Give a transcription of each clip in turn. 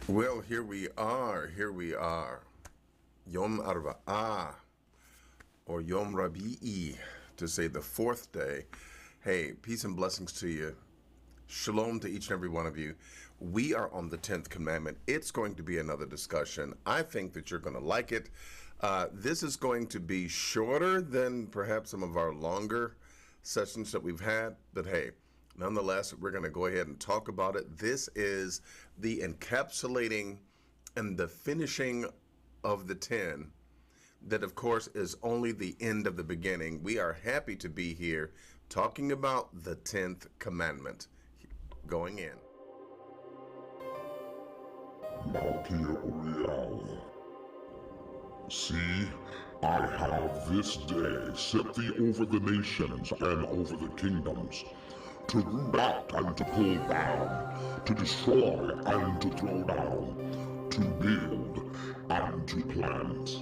Well, here we are. Yom Arba'ah, or Yom Rabi'i, to say the fourth day. Hey, peace and blessings to you. Shalom to each and every one of you. We are on the 10th commandment. It's going to be another discussion. I think that you're going to like it. This is going to be shorter than perhaps some of our longer sessions that we've had, but hey, nonetheless, we're going to go ahead and talk about it. This is the encapsulating and the finishing of the 10. That, of course, is only the end of the beginning. We are happy to be here talking about the 10th commandment. Going in. See, I have this day set thee over the nations and over the kingdoms, to root out and to pull down, to destroy and to throw down, to build and to plant.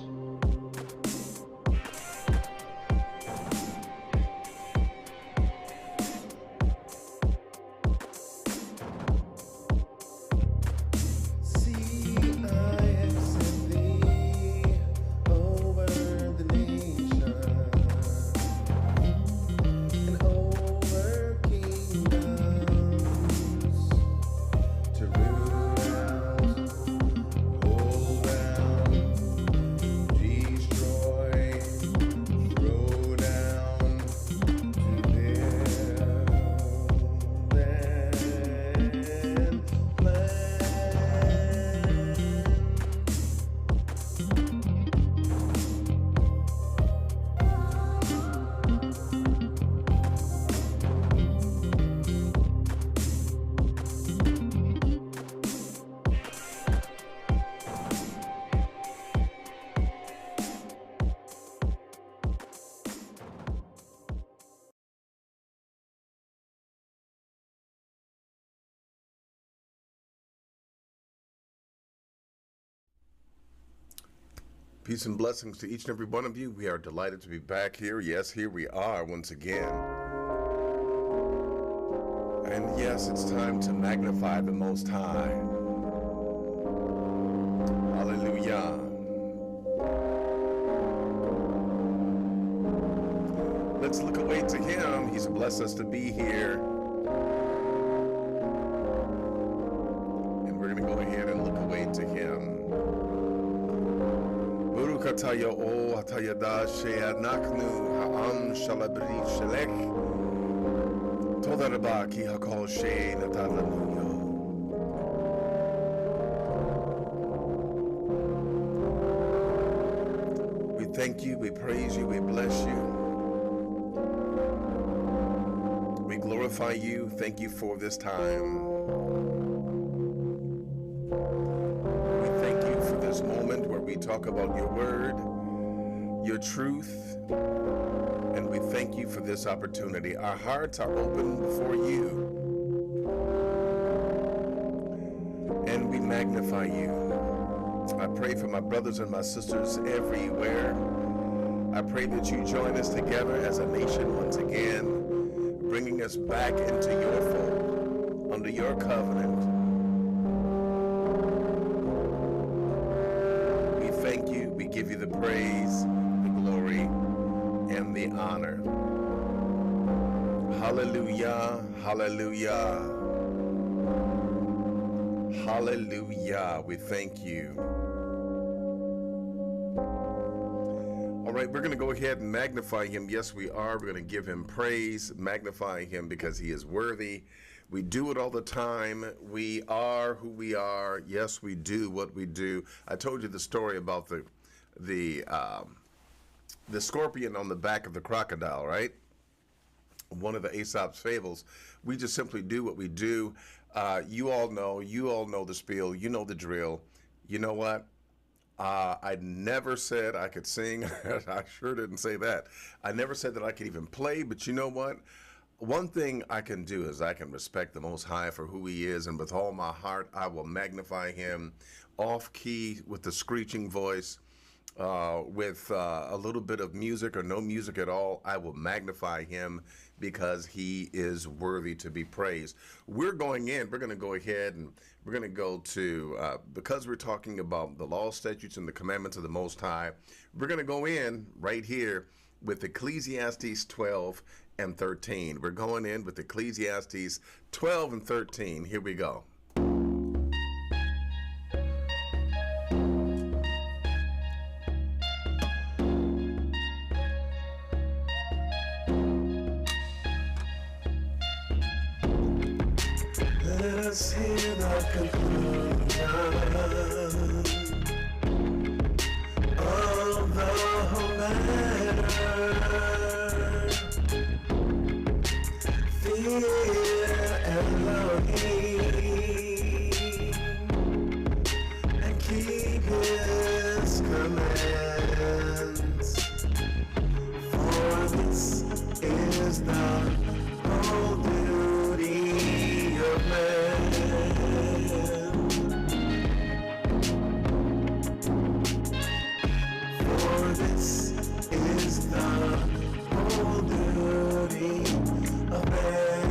Peace and blessings to each and every one of you. We are delighted to be back here. Yes, here we are once again. And yes, it's time to magnify the Most High. Hallelujah. Let's look away to Him. He's blessed us to be here. And we're going to go ahead and look away to Him. Ataya o atayada she'anaknu ha'am shalabri shelech todaraba ki hakol she'natalanuyo. We thank you, we praise you, we bless you. We glorify you. Thank you for this time. This moment where we talk about your word, your truth, and we thank you for this opportunity. Our hearts are open before you, and we magnify you. I pray for my brothers and my sisters everywhere. I pray that you join us together as a nation once again, bringing us back into your fold under your covenant. We thank you. We give you the praise, the glory, and the honor. Hallelujah, hallelujah, hallelujah. We thank you. All right, we're going to go ahead and magnify him. Yes, we are. We're going to give him praise, magnify him because he is worthy. We do it all the time. We are who we are. Yes, we do what we do. I told you the story about the scorpion on the back of the crocodile, right? One of the Aesop's fables. We just simply do what we do. You all know the spiel. You know the drill. You know what? I never said I could sing. I sure didn't say that. I never said that I could even play, but you know what? One thing I can do is I can respect the Most High for who he is, and with all my heart, I will magnify him off key with the screeching voice, with a little bit of music or no music at all. I will magnify him because he is worthy to be praised. We're going to go ahead and we're going to go to, because we're talking about the law, statutes, and the commandments of the Most High, we're going to go in right here with Ecclesiastes 12 and 13. We're going in with Ecclesiastes 12 and 13. Here we go. Let us hear the conclusion of the whole matter. Fear Elohim and keep his commands, for this is the whole duty of man. For this is the whole duty of man.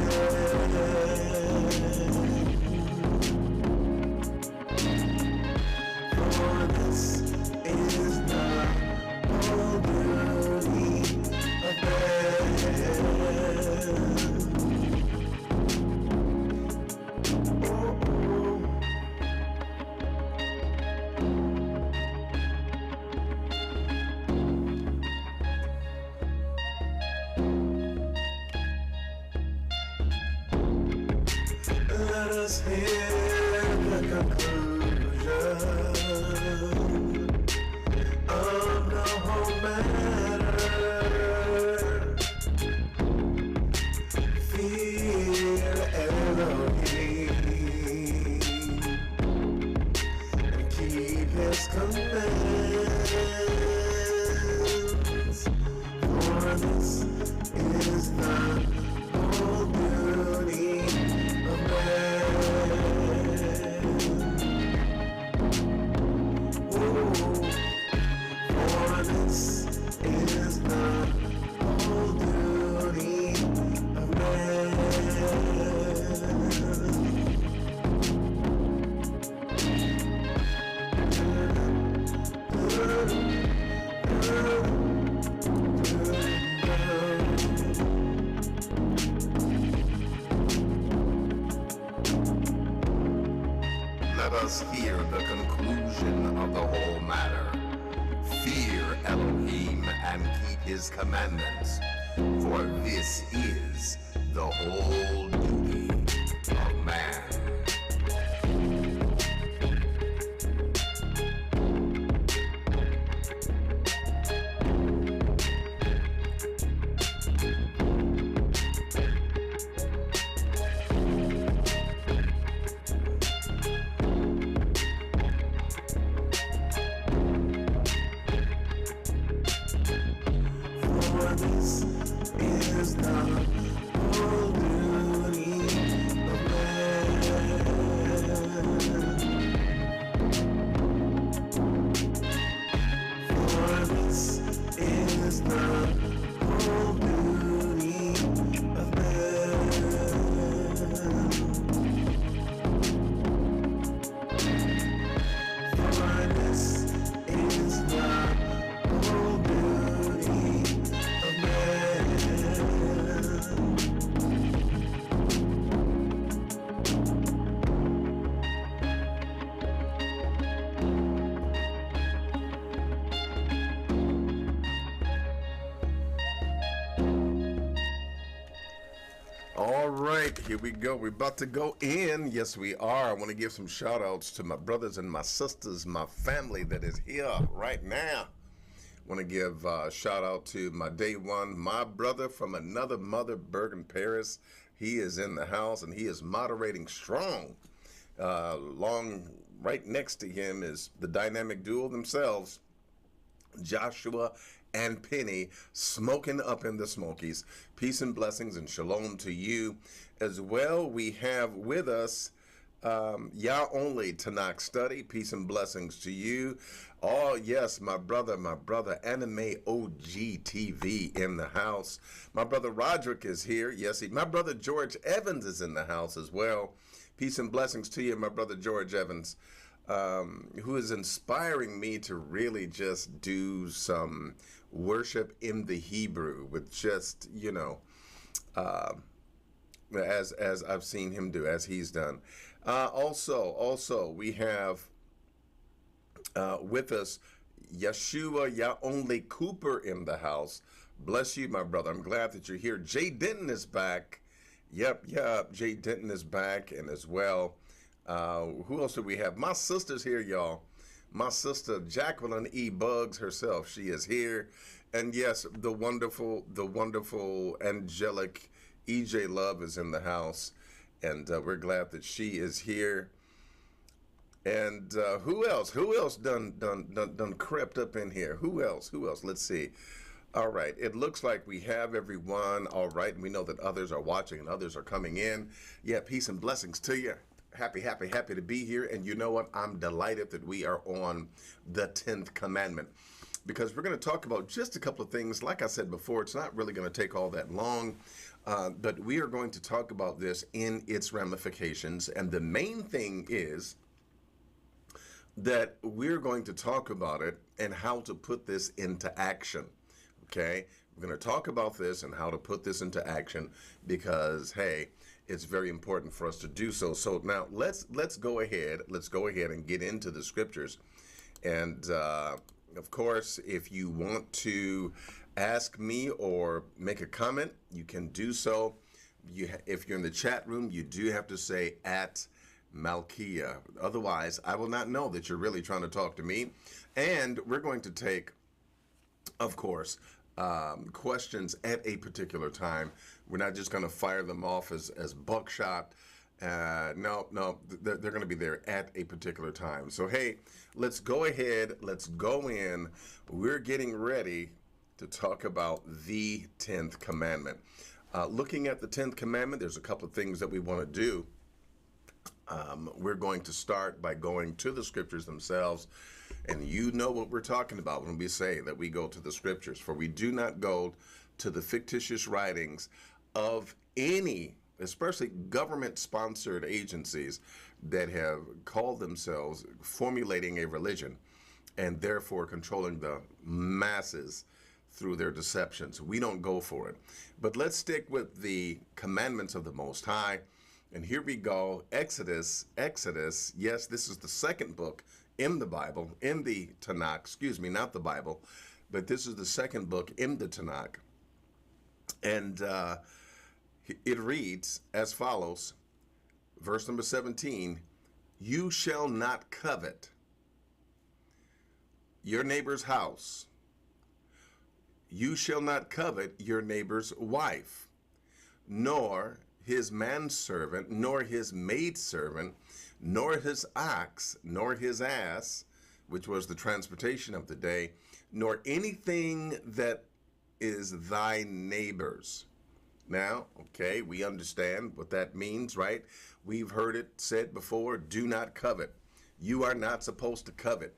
For this is the whole duty of Let us hear the conclusion of the whole matter. Fear Elohim and keep his commandments, for this is the whole duty of man. For this is the whole duty of man. Let us hear the conclusion of the whole matter. Fear Elohim and keep his commandments, for this is the whole duty of man. For this is the whole duty of man. For this is the whole duty of man. All right, here we go. We're about to go in. Yes, we are. I want to give some shout outs to my brothers and my sisters, my family that is here right now. I want to give a shout out to my day one, my brother from another mother, Bergen Paris. He is in the house and he is moderating strong. Right next to him is the dynamic duo themselves, Joshua and Penny, smoking up in the Smokies. Peace and blessings and shalom to you as well. We have with us Yah Only Tanakh Study. Peace and blessings to you. Oh, yes, my brother, Anime OG TV in the house. My brother Roderick is here. Yes, my brother George Evans is in the house as well. Peace and blessings to you, my brother George Evans, who is inspiring me to really just do some worship in the Hebrew with just, as I've seen him do, as he's done. Also, we have with us Yeshua Yah Only Cooper in the house. Bless you, my brother. I'm glad that you're here. Jay Denton is back. Yep. Jay Denton is back, and as well, who else do we have? My sister's here, y'all. My sister Jacqueline E. Buggs herself. She is here, and yes, the wonderful, angelic EJ Love is in the house, and we're glad that she is here. And who else? Who else done crept up in here? Who else? Let's see. All right. It looks like we have everyone. All right. And we know that others are watching and others are coming in. Yeah. Peace and blessings to you. Happy to be here. And you know what? I'm delighted that we are on the 10th commandment, because we're going to talk about just a couple of things. Like I said before, it's not really going to take all that long, but we are going to talk about this in its ramifications. And the main thing is that we're going to talk about it and how to put this into action. Okay, we're going to talk about this and how to put this into action, because hey, it's very important for us to do so. So now let's go ahead and get into the scriptures. And of course, if you want to ask me or make a comment, you can do so. If you're in the chat room, you do have to say at Malkia. Otherwise, I will not know that you're really trying to talk to me. And we're going to take, of course, questions at a particular time. We're not just going to fire them off as buckshot. No, they're going to be there at a particular time. So, hey, let's go ahead. Let's go in. We're getting ready to talk about the 10th commandment. Looking at the 10th commandment, there's a couple of things that we want to do. We're going to start by going to the scriptures themselves, and you know what we're talking about when we say that we go to the scriptures, for we do not go to the fictitious writings of any, especially government-sponsored agencies that have called themselves formulating a religion and therefore controlling the masses through their deceptions. We don't go for it. But let's stick with the commandments of the Most High. And here we go, Exodus. Yes, this is the second book in the Bible, in the Tanakh, not the Bible, but this is the second book in the Tanakh. And it reads as follows, verse number 17, you shall not covet your neighbor's house. You shall not covet your neighbor's wife, nor his manservant, nor his maidservant, nor his ox, nor his ass, which was the transportation of the day, nor anything that is thy neighbor's. Now, okay, we understand what that means, right? We've heard it said before, do not covet. You are not supposed to covet.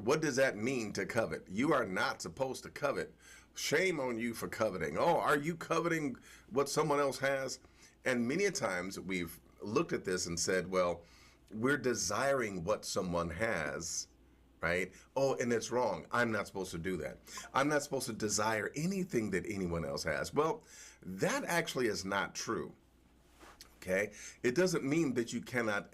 What does that mean, to covet? You are not supposed to covet. Shame on you for coveting. Oh, are you coveting what someone else has? And many a times we've looked at this and said, well, we're desiring what someone has, right? Oh, and it's wrong. I'm not supposed to do that. I'm not supposed to desire anything that anyone else has. Well, that actually is not true, okay? It doesn't mean that you cannot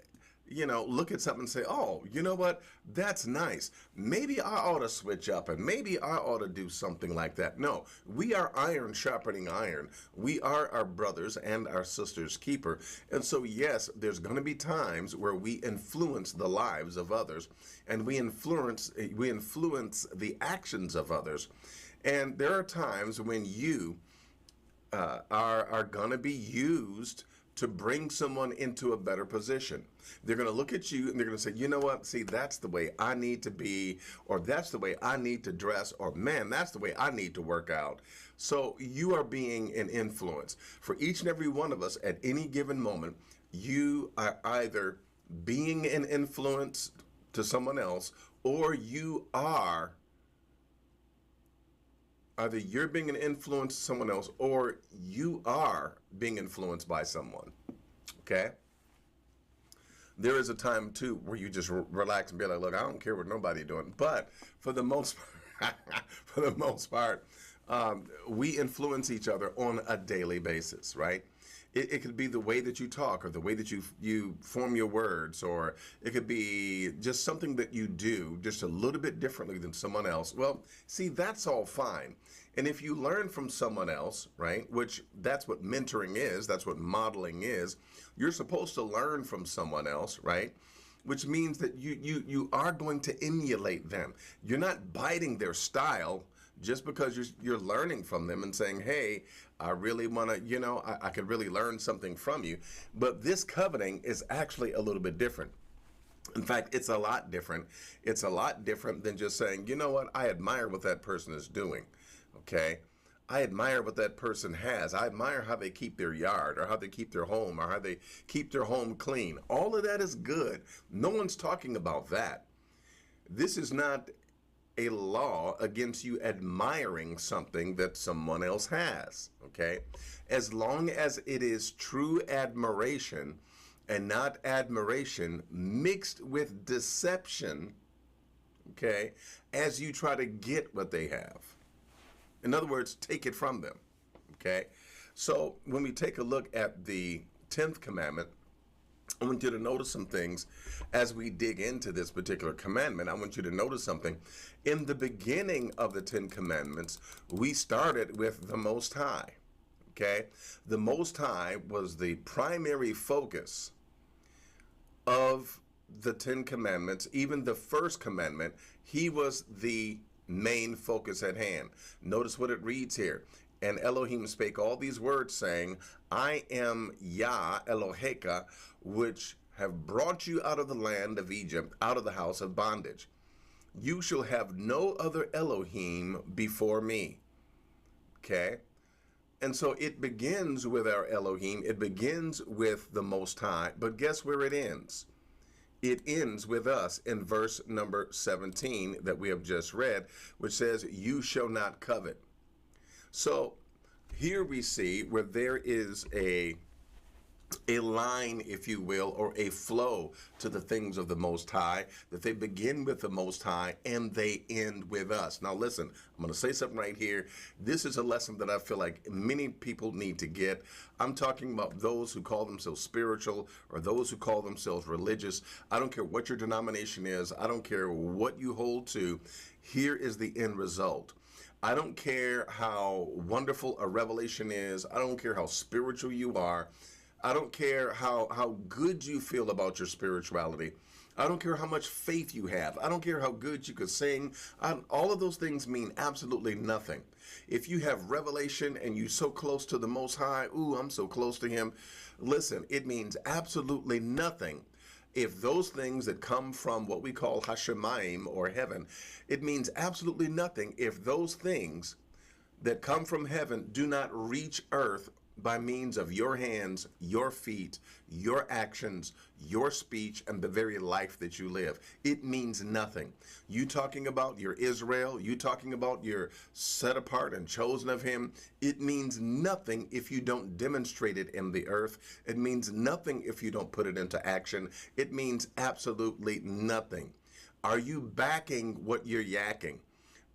look at something and say, oh, you know what? That's nice. Maybe I ought to switch up and maybe I ought to do something like that. No, we are iron sharpening iron. We are our brothers and our sisters' keeper. And so, yes, there's going to be times where we influence the lives of others and we influence the actions of others. And there are times when you are going to be used to bring someone into a better position. They're going to look at you and they're going to say, you know what? See, that's the way I need to be, or that's the way I need to dress, or man, that's the way I need to work out. So you are being an influence. For each and every one of us at any given moment, you are either being an influence to someone else, or either you're being an influence to someone else or you are being influenced by someone. Okay? There is a time too where you just relax and be like, look, I don't care what nobody doing. But for the most part, we influence each other on a daily basis, right? It could be the way that you talk or the way that you form your words, or it could be just something that you do just a little bit differently than someone else. Well, see, that's all fine. And if you learn from someone else, right, which that's what mentoring is, that's what modeling is, you're supposed to learn from someone else, right? Which means that you are going to emulate them. You're not biting their style just because you're learning from them and saying, hey, I really want to, I could really learn something from you. But this coveting is actually a little bit different. In fact, it's a lot different. It's a lot different than just saying, you know what, I admire what that person is doing, okay? I admire what that person has. I admire how they keep their yard or how they keep their home or how they keep their home clean. All of that is good. No one's talking about that. This is not a law against you admiring something that someone else has, okay? As long as it is true admiration and not admiration mixed with deception, okay, as you try to get what they have. In other words, take it from them, okay? So when we take a look at the 10th commandment, I want you to notice some things as we dig into this particular commandment. I want you to notice something. In the beginning of the 10 commandments, we started with the Most High, okay? The Most High was the primary focus of the 10 commandments. Even the first commandment, he was the main focus at hand. Notice what it reads here. And Elohim spake all these words, saying, I am Yah Eloheka, which have brought you out of the land of Egypt, out of the house of bondage. You shall have no other Elohim before me. Okay? And so it begins with our Elohim. It begins with the Most High. But guess where it ends? It ends with us in verse number 17 that we have just read, which says, you shall not covet. So here we see where there is a line, if you will, or a flow to the things of the Most High, that they begin with the Most High and they end with us. Now listen, I'm going to say something right here. This is a lesson that I feel like many people need to get. I'm talking about those who call themselves spiritual or those who call themselves religious. I don't care what your denomination is. I don't care what you hold to. Here is the end result. I don't care how wonderful a revelation is. I don't care how spiritual you are. I don't care how good you feel about your spirituality. I don't care how much faith you have. I don't care how good you could sing. All of those things mean absolutely nothing. If you have revelation and you're so close to the Most High, ooh, I'm so close to him. Listen, it means absolutely nothing. If those things that come from what we call Hashemayim or heaven, it means absolutely nothing if those things that come from heaven do not reach earth by means of your hands, your feet, your actions, your speech, and the very life that you live. It means nothing. You talking about your Israel, you talking about your set apart and chosen of him, it means nothing if you don't demonstrate it in the earth. It means nothing if you don't put it into action. It means absolutely nothing. Are you backing what you're yakking?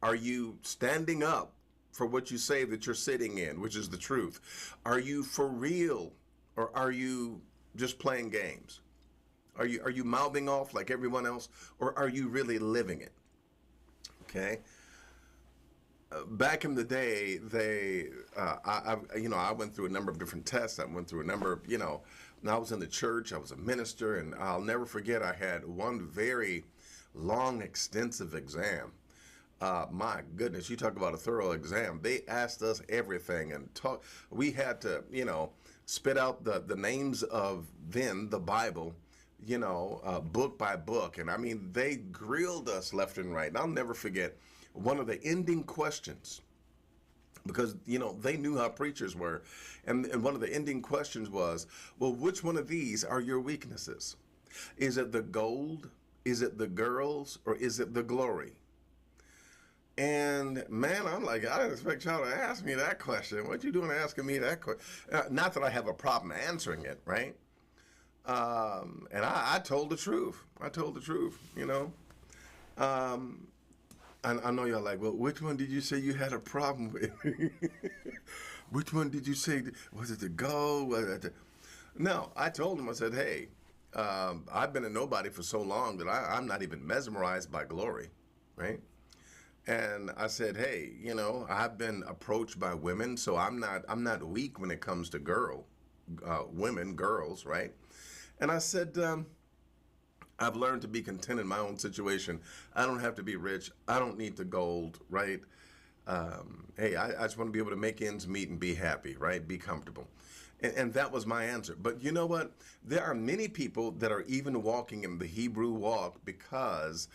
Are you standing up for what you say that you're sitting in, which is the truth? Are you for real, or are you just playing games? Are you mouthing off like everyone else, or are you really living it? Okay. Back in the day, I went through a number of different tests. I went through a number of, and I was in the church. I was a minister, and I'll never forget. I had one very long, extensive exam. My goodness, you talk about a thorough exam. They asked us everything and talk. We had to, spit out the names of then the Bible, book by book. And I mean, they grilled us left and right. And I'll never forget one of the ending questions, because they knew how preachers were, and one of the ending questions was, well, which one of these are your weaknesses? Is it the gold? Is it the girls? Or is it the glory? And man, I'm like, I didn't expect y'all to ask me that question. What you doing asking me that question? Not that I have a problem answering it, right? And I told the truth. I told the truth, I know y'all like, well, which one did you say you had a problem with? Which one did you say, was it the gold? No, I told him, I said, hey, I've been a nobody for so long that I'm not even mesmerized by glory, right? And I said, hey, I've been approached by women, so I'm not weak when it comes to women, girls, right? And I said, I've learned to be content in my own situation. I don't have to be rich. I don't need the gold, right? Hey, I just want to be able to make ends meet and be happy, right? Be comfortable. And that was my answer. But you know what? There are many people that are even walking in the Hebrew walk because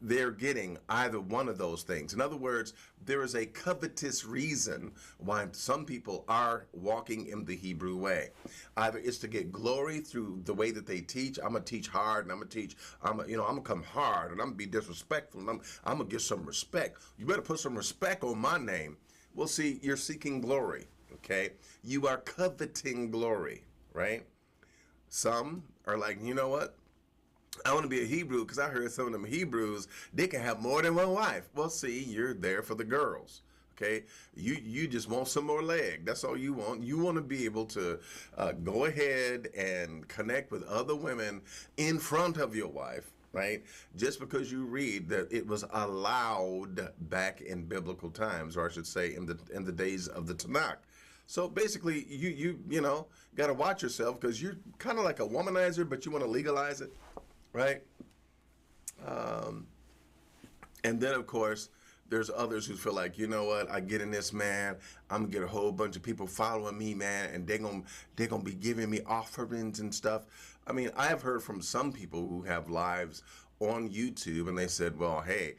they're getting either one of those things. In other words, there is a covetous reason why some people are walking in the Hebrew way. Either it's to get glory through the way that they teach. I'm gonna teach hard, and I'm gonna come hard, and I'm gonna be disrespectful, and I'm gonna get some respect. You better put some respect on my name. Well, see, you're seeking glory, okay? You are coveting glory, right? Some are like, you know what? I want to be a Hebrew because I heard some of them Hebrews, they can have more than one wife. Well, see, you're there for the girls, okay? You just want some more leg. That's all you want. You want to be able to go ahead and connect with other women in front of your wife, right? Just because you read that it was allowed back in biblical times, or I should say in the days of the Tanakh. So basically, you got to watch yourself because you're kind of like a womanizer, but you want to legalize it. Right? And then, of course, there's others who feel like, you know what, I get in this, man, I'm going to get a whole bunch of people following me, man, and they're gonna be giving me offerings and stuff. I mean, I have heard from some people who have lives on YouTube, and they said, well, hey,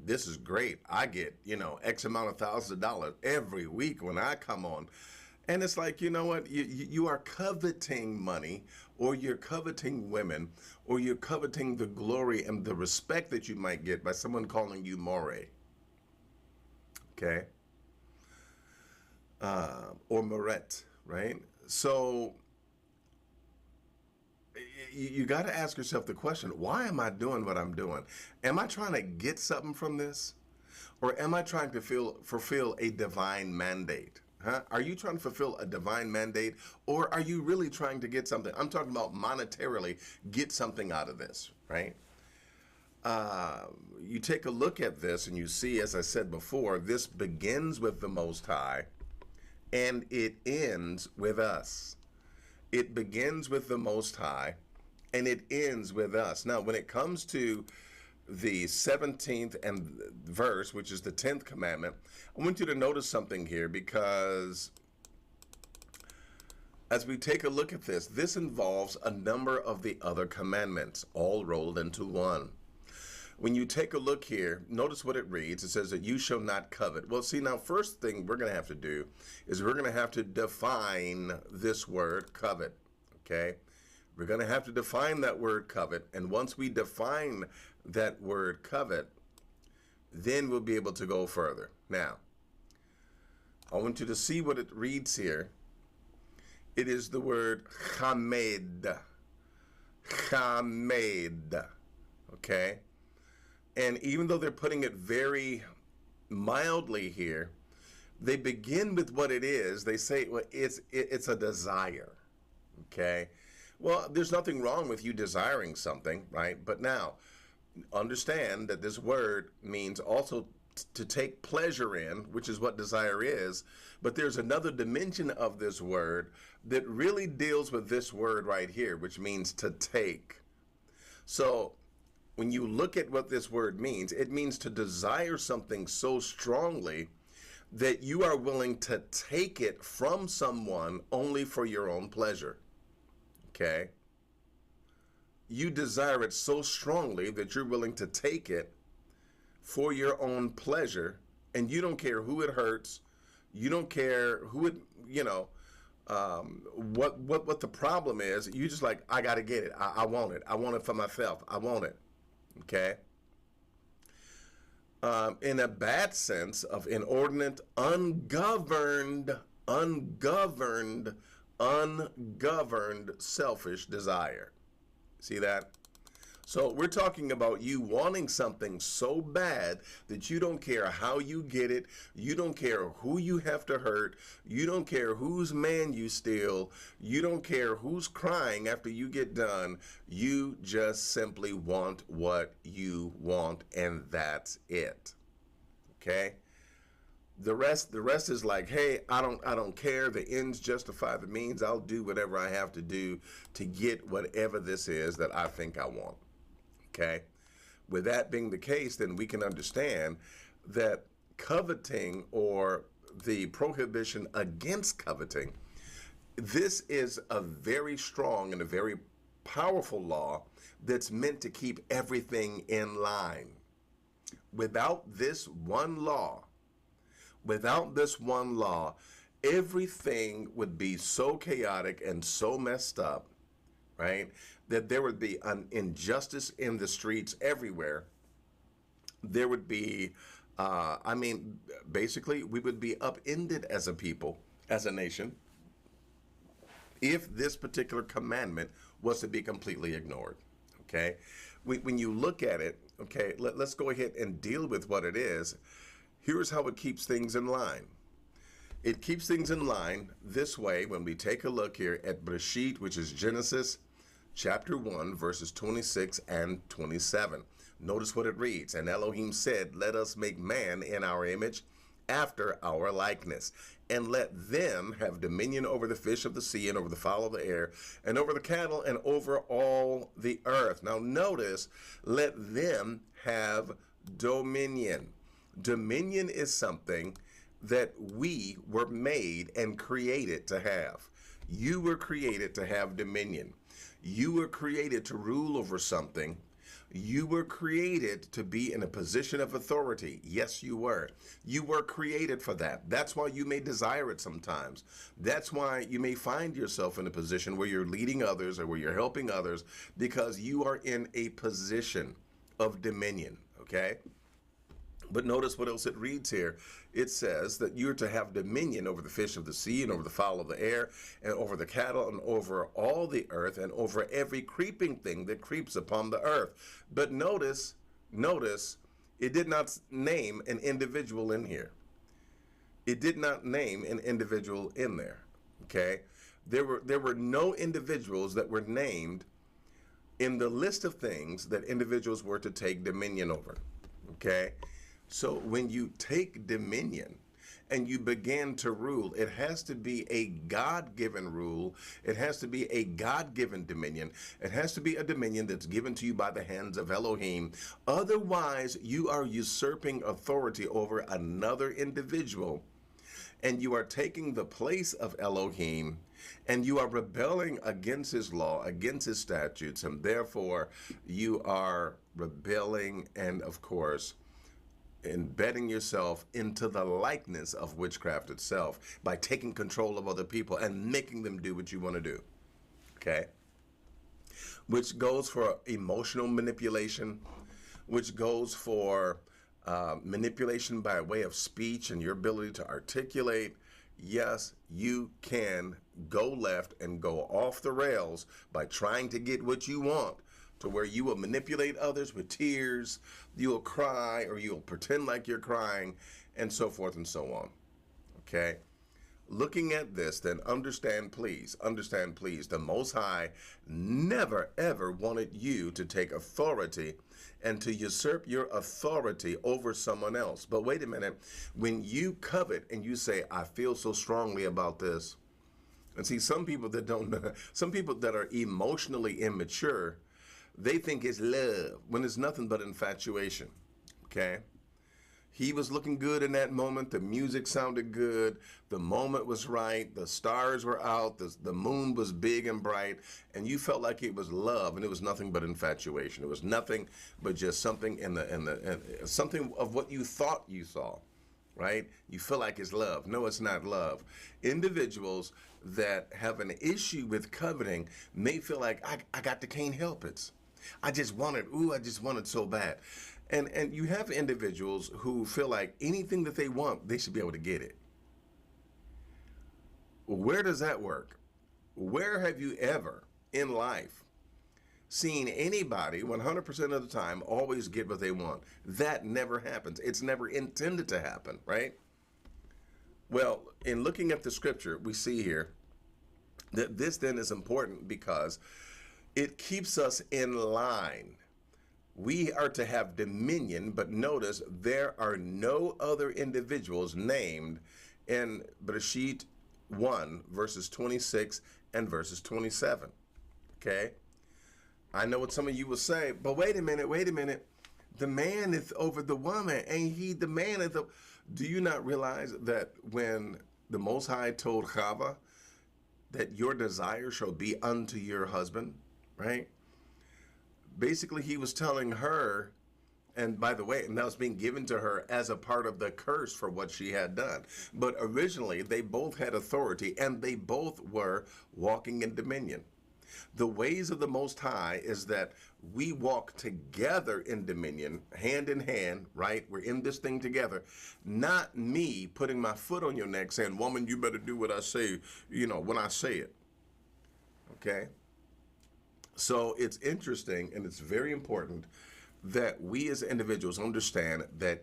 this is great. I get, X amount of thousands of dollars every week when I come on. And it's like, you know what, you are coveting money, or you're coveting women, or you're coveting the glory and the respect that you might get by someone calling you more, okay? Or moret, right? So you got to ask yourself the question, why am I doing what I'm doing? Am I trying to get something from this? Or am I trying to fulfill a divine mandate? Huh? Are you trying to fulfill a divine mandate, or are you really trying to get something? I'm talking about monetarily, get something out of this, right? You take a look at this and you see, as I said before, this begins with the Most High and it ends with us. It begins with the Most High and it ends with us. Now, when it comes to the 17th and verse, which is the 10th commandment, I want you to notice something here, because as we take a look at this involves a number of the other commandments all rolled into one. When you take a look here, notice what it reads. It says that you shall not covet. Well, see, now, first thing we're going to have to do is we're going to have to define this word covet, okay? We're going to have to define that word covet, and once we define that word covet, then we'll be able to go further. Now, I want you to see what it reads here. It is the word chamed. Chamed. Okay? And even though they're putting it very mildly here, they begin with what it is. They say, well, it's a desire. Okay. Well, there's nothing wrong with you desiring something, right? But now, understand that this word means also to take pleasure in, which is what desire is. But there's another dimension of this word that really deals with this word right here, which means to take. So when you look at what this word means, it means to desire something so strongly that you are willing to take it from someone only for your own pleasure. Okay? You desire it so strongly that you're willing to take it for your own pleasure, and you don't care who it hurts. You don't care who it, you know, what the problem is. You just like, I got to get it. I want it. I want it for myself. I want it. Okay? In a bad sense of inordinate, ungoverned, selfish desire. See that? So we're talking about you wanting something so bad that you don't care how you get it. You don't care who you have to hurt. You don't care whose man you steal. You don't care who's crying after you get done. You just simply want what you want, and that's it. Okay? The rest is like, hey, I don't care. The ends justify the means. I'll do whatever I have to do to get whatever this is that I think I want. Okay? With that being the case, then we can understand that coveting, or the prohibition against coveting, this is a very strong and a very powerful law that's meant to keep everything in line. Without this one law, everything would be so chaotic and so messed up, right? That there would be an injustice in the streets everywhere. There would be, basically, we would be upended as a people, as a nation, if this particular commandment was to be completely ignored. Okay? When you look at it, okay, let's go ahead and deal with what it is. Here's how it keeps things in line. It keeps things in line this way when we take a look here at Bereshit, which is Genesis chapter 1, verses 26 and 27. Notice what it reads. And Elohim said, let us make man in our image, after our likeness, and let them have dominion over the fish of the sea, and over the fowl of the air, and over the cattle, and over all the earth. Now notice, let them have dominion. Dominion is something that we were made and created to have. You were created to have dominion. You were created to rule over something. You were created to be in a position of authority. Yes, you were. You were created for that. That's why you may desire it sometimes. That's why you may find yourself in a position where you're leading others or where you're helping others, because you are in a position of dominion, okay? But notice what else it reads here. It says that you're to have dominion over the fish of the sea, and over the fowl of the air, and over the cattle, and over all the earth, and over every creeping thing that creeps upon the earth. But notice, it did not name an individual in here. It did not name an individual in there, okay? There were no individuals that were named in the list of things that individuals were to take dominion over, okay? So when you take dominion and you begin to rule, it has to be a God-given rule. It has to be a God-given dominion. It has to be a dominion that's given to you by the hands of Elohim. Otherwise, you are usurping authority over another individual, and you are taking the place of Elohim, and you are rebelling against his law, against his statutes, and therefore you are rebelling and, of course, embedding yourself into the likeness of witchcraft itself by taking control of other people and making them do what you want to do, okay? Which goes for emotional manipulation, which goes for manipulation by way of speech and your ability to articulate. Yes, you can go left and go off the rails by trying to get what you want, to where you will manipulate others with tears, you'll cry, or you'll pretend like you're crying, and so forth and so on, okay? Looking at this, then understand, please, the Most High never ever wanted you to take authority and to usurp your authority over someone else. But wait a minute, when you covet and you say, I feel so strongly about this, and see, some people that don't, some people that are emotionally immature, they think it's love when it's nothing but infatuation, okay? He was looking good in that moment. The music sounded good. The moment was right. The stars were out. The moon was big and bright. And you felt like it was love, and it was nothing but infatuation. It was nothing but just something something of what you thought you saw, right? You feel like it's love. No, it's not love. Individuals that have an issue with coveting may feel like, can't help it. I just want it so bad. And you have individuals who feel like anything that they want, they should be able to get it. Where does that work? Where have you ever in life seen anybody 100% of the time always get what they want? That never happens. It's never intended to happen, right? Well, in looking at the scripture, we see here that this then is important because it keeps us in line. We are to have dominion, but notice there are no other individuals named in Bereshit 1, verses 26 and verses 27. Okay? I know what some of you will say, but wait a minute. The man is over the woman, ain't he? The man is the... Do you not realize that when the Most High told Chava that your desire shall be unto your husband, right? Basically, he was telling her, and by the way, and that was being given to her as a part of the curse for what she had done. But originally, they both had authority, and they both were walking in dominion. The ways of the Most High is that we walk together in dominion, hand in hand, right? We're in this thing together. Not me putting my foot on your neck saying, woman, you better do what I say, when I say it. Okay? So it's interesting and it's very important that we as individuals understand that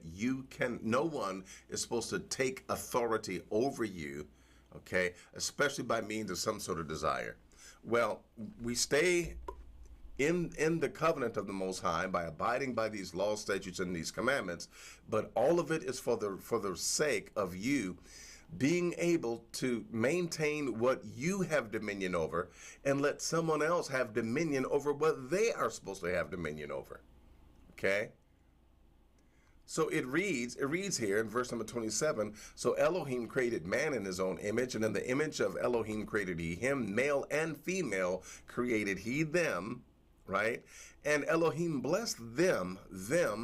no one is supposed to take authority over you, okay, especially by means of some sort of desire. Well, we stay in the covenant of the Most High by abiding by these laws, statutes, and these commandments, but all of it is for the sake of you being able to maintain what you have dominion over and let someone else have dominion over what they are supposed to have dominion over. Okay? So it reads here in verse number 27, so Elohim created man in his own image, and in the image of Elohim created he him, male and female created he them, right? And Elohim blessed them,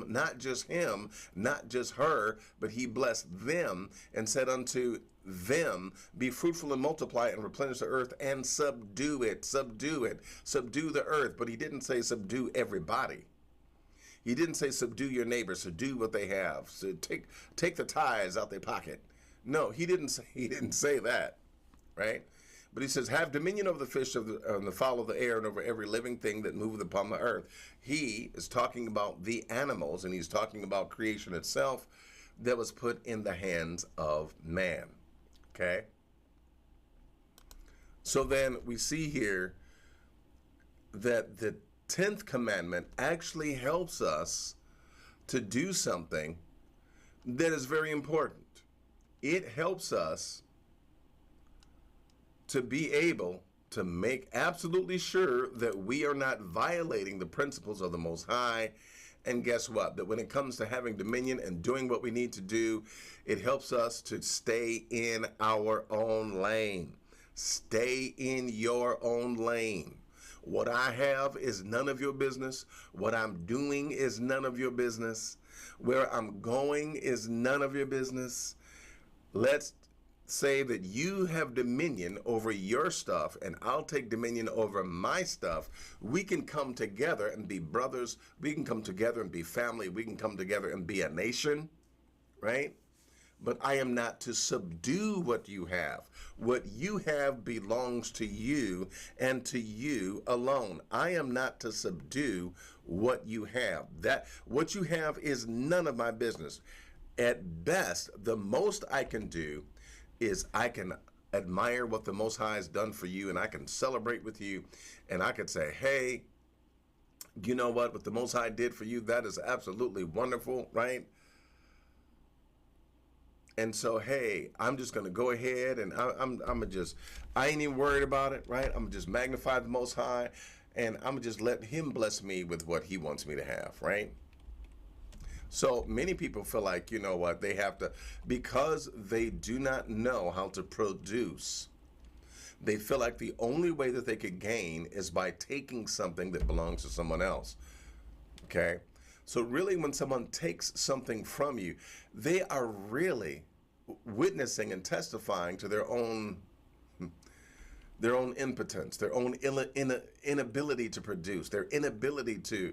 not just him, not just her, but he blessed them and said unto them, be fruitful and multiply and replenish the earth and subdue it, subdue the earth. But he didn't say subdue everybody. He didn't say subdue your neighbor, subdue what they have, so take the tithes out their pocket. No, he didn't say that, right? But he says, have dominion over the fish of the fowl of the air and over every living thing that moveth upon the earth. He is talking about the animals, and he's talking about creation itself that was put in the hands of man. Okay? So then we see here that the 10th commandment actually helps us to do something that is very important. It helps us to be able to make absolutely sure that we are not violating the principles of the Most High. And guess what? That when it comes to having dominion and doing what we need to do, it helps us to stay in our own lane. Stay in your own lane. What I have is none of your business. What I'm doing is none of your business. Where I'm going is none of your business. Let's say that you have dominion over your stuff and I'll take dominion over my stuff. We can come together and be brothers. We can come together and be family. We can come together and be a nation, right? But I am not to subdue what you have. What you have belongs to you and to you alone. I am not to subdue what you have. That what you have is none of my business. At best, the most I can do is I can admire what the Most High has done for you, and I can celebrate with you, and I could say, hey, you know what the Most High did for you, that is absolutely wonderful, right? And so, hey, I'm just going to go ahead and I ain't even worried about it, right? I'm just magnify the Most High, and I'm going to just let him bless me with what he wants me to have, right? So many people feel like, you know what, they have to, because they do not know how to produce, they feel like the only way that they could gain is by taking something that belongs to someone else, okay? So really, when someone takes something from you, they are really witnessing and testifying to their own impotence, their own inability to produce, their inability to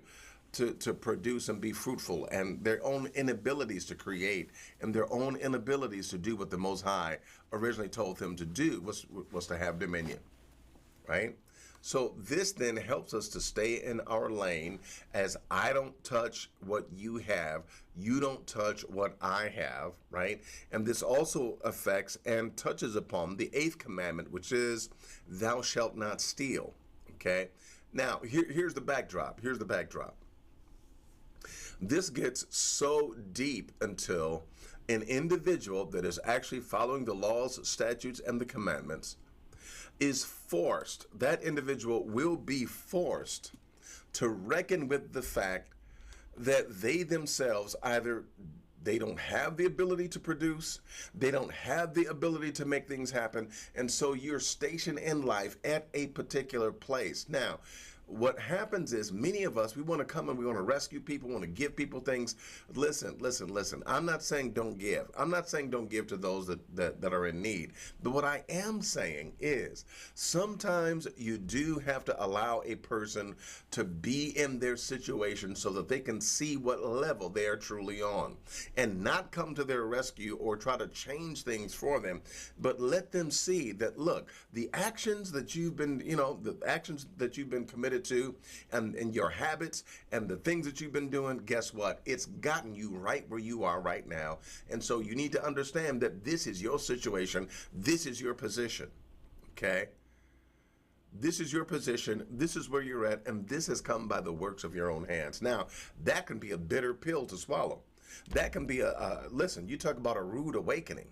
produce and be fruitful, and their own inabilities to create, and their own inabilities to do what the Most High originally told them to do, was to have dominion, right? So this then helps us to stay in our lane, as I don't touch what you have, you don't touch what I have, right? And this also affects and touches upon the 8th commandment, which is thou shalt not steal, okay? Now, here's the backdrop. Here's the backdrop. This gets so deep until an individual that is actually following the laws, statutes, and the commandments is forced, that individual will be forced to reckon with the fact that they themselves, either they don't have the ability to produce, they don't have the ability to make things happen, and so you're stationed in life at a particular place. Now, what happens is, many of us, we want to come and we want to rescue people, want to give people things. Listen. I'm not saying don't give. I'm not saying don't give to those that are in need. But what I am saying is, sometimes you do have to allow a person to be in their situation so that they can see what level they are truly on, and not come to their rescue or try to change things for them, but let them see that, look, the actions that you've been, committed to, and your habits and the things that you've been doing, guess what? It's gotten you right where you are right now. And so you need to understand that this is your situation. This is your position. Okay? This is your position. This is where you're at. And this has come by the works of your own hands. Now, that can be a bitter pill to swallow. That can be listen, you talk about a rude awakening.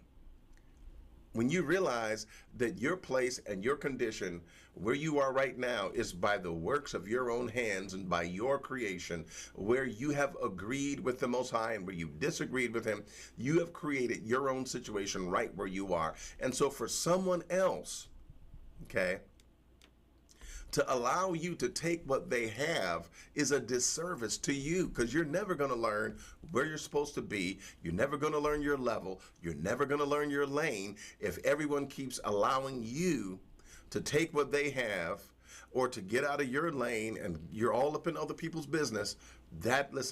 When you realize that your place and your condition where you are right now is by the works of your own hands and by your creation, where you have agreed with the Most High and where you disagreed with him, you have created your own situation right where you are. And so for someone else, okay, to allow you to take what they have is a disservice to you, because you're never going to learn where you're supposed to be. You're never going to learn your level. You're never going to learn your lane if everyone keeps allowing you to take what they have or to get out of your lane, and you're all up in other people's business. That is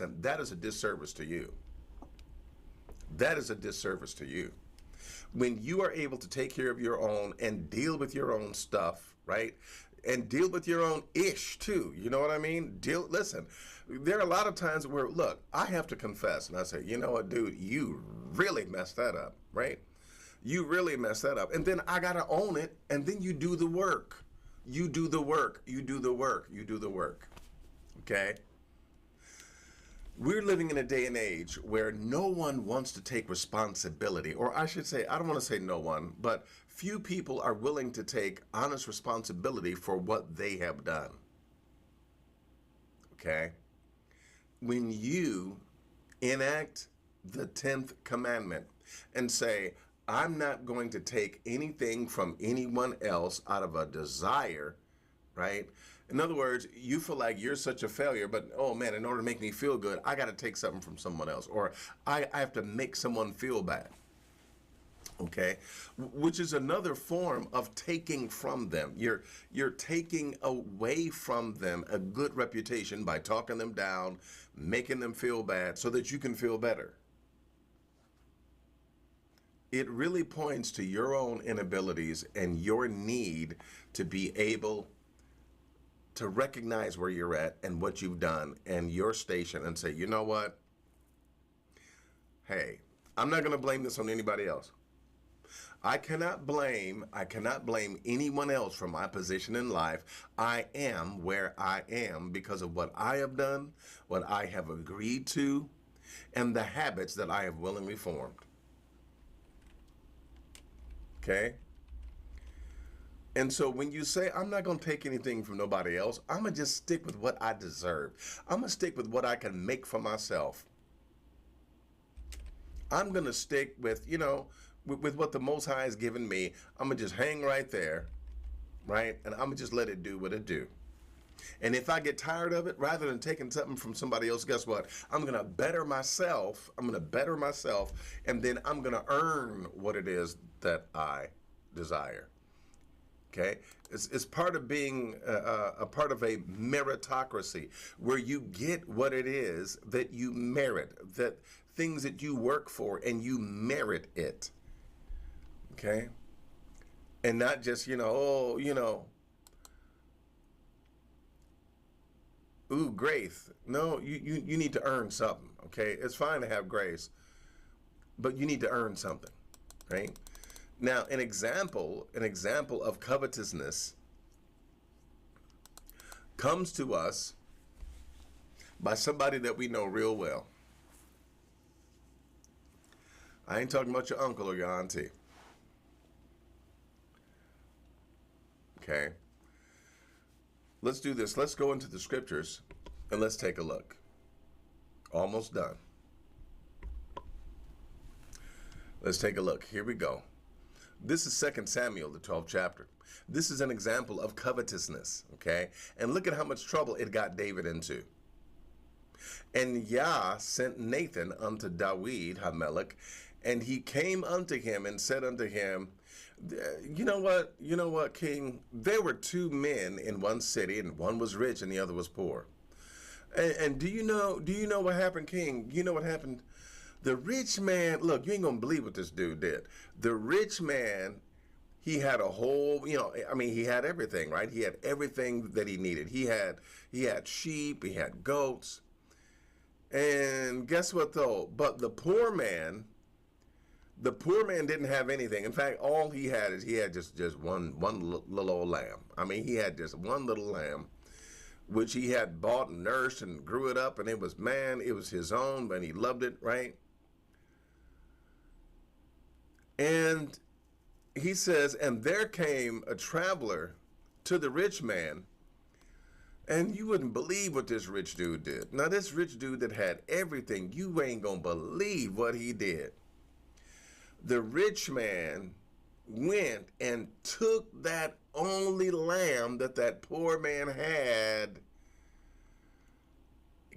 a disservice to you. That is a disservice to you. When you are able to take care of your own and deal with your own stuff, right? And deal with your own ish too. You know what I mean? Listen, there are a lot of times where, look, I have to confess, and I say, you know what, dude, you really messed that up, right? You really messed that up. And then I got to own it, and then you do the work. You do the work. You do the work. You do the work. Okay? We're living in a day and age where no one wants to take responsibility, or I should say, I don't want to say no one, but few people are willing to take honest responsibility for what they have done. Okay? When you enact the 10th commandment and say, I'm not going to take anything from anyone else out of a desire, right? In other words, you feel like you're such a failure, but, oh man, in order to make me feel good, I got to take something from someone else, or I have to make someone feel bad. Okay, which is another form of taking from them. You're taking away from them a good reputation by talking them down, making them feel bad so that you can feel better. It really points to your own inabilities and your need to be able to recognize where you're at and what you've done and your station, and say, you know what? Hey, I'm not going to blame this on anybody else. I cannot blame anyone else for my position in life. I am where I am because of what I have done, what I have agreed to, and the habits that I have willingly formed. Okay? And so when you say, I'm not going to take anything from nobody else, I'm going to just stick with what I deserve. I'm going to stick with what I can make for myself. I'm going to stick with, with what the Most High has given me. I'm going to just hang right there, right? And I'm going to just let it do what it do. And if I get tired of it, rather than taking something from somebody else, guess what? I'm going to better myself. I'm going to better myself. And then I'm going to earn what it is that I desire. Okay? It's part of being a part of a meritocracy where you get what it is that you merit, that things that you work for and you merit it. Okay? And not just, ooh, grace. No, you need to earn something. Okay? It's fine to have grace, but you need to earn something, right? Now, an example of covetousness comes to us by somebody that we know real well. I ain't talking about your uncle or your auntie. Okay. Let's do this. Let's go into the scriptures and let's take a look. Almost done. Let's take a look. Here we go. This is 2 Samuel, the 12th chapter. This is an example of covetousness, okay? And look at how much trouble it got David into. And Yah sent Nathan unto Dawid Hamelech, and he came unto him and said unto him, you know what, king? There were two men in one city, and one was rich and the other was poor. And do you know what happened, king? You know what happened? The rich man, look, you ain't gonna believe what this dude did. The rich man, he had a whole, he had everything, right? He had everything that he needed. He had sheep, he had goats. And guess what though? But the poor man didn't have anything. In fact, all he had just one little old lamb. I mean, he had just one little lamb, which he had bought and nursed and grew it up, and it was his own, but he loved it, right? And he says, and there came a traveler to the rich man, and you wouldn't believe what this rich dude did. Now, this rich dude that had everything, you ain't gonna believe what he did. The rich man went and took that only lamb that poor man had,